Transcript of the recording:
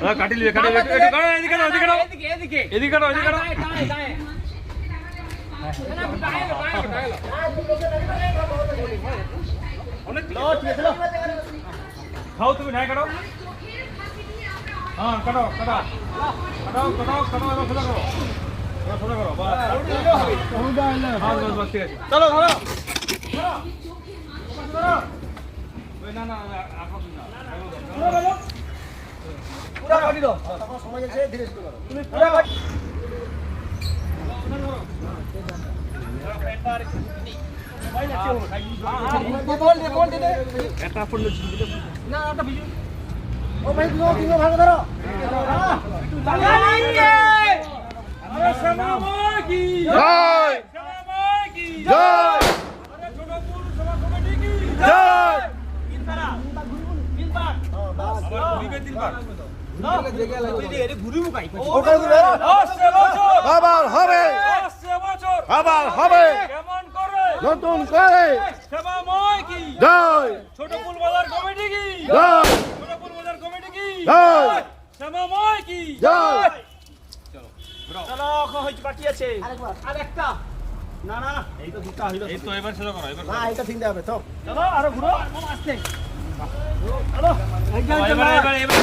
কাটি লিবে কাটি একটু কাটো এদিকে কাটো এদিকে কাটো এদিকে কাটো এদিকে কাটো অনেক খাও তুমি নাই কাটো হ্যাঁ কাটো কাটো কাটো কাটো কাটো এবার সোজা করো সোজা করো বাস বাস ঠিক আছে চলো ধরো না না পুরা কাটি দাও সময় আছে ধীরে ধীরে করো তুমি পুরা কাটি বল দে একটা ফুল না একটা ভিডিও ও ভাই দুটো ভাগ ধরো চালাएंगे अरे सलामा की জয় सलामा की জয় अरे ছোটপুর সভা কমিটি কি জয় তিন বার আবার ঘুরিবে তিন বার ওটা ঘুরে আবার হবে আবার হবে কেমন করে নতুন করে সেবাময় কি জয় ছোটপুর বাজার কমিটি কি জয় ছোটপুর বাজার কমিটি কি জয় সেবাময় কি জয় চলো হইছে বাকি আছে আরেকটা না না এই তো দুটো হইলো এই তো এবার সোজা করো এবার না এটা ঠিক হবে তো চলো আরো ঘুরো আসতে চলো এবার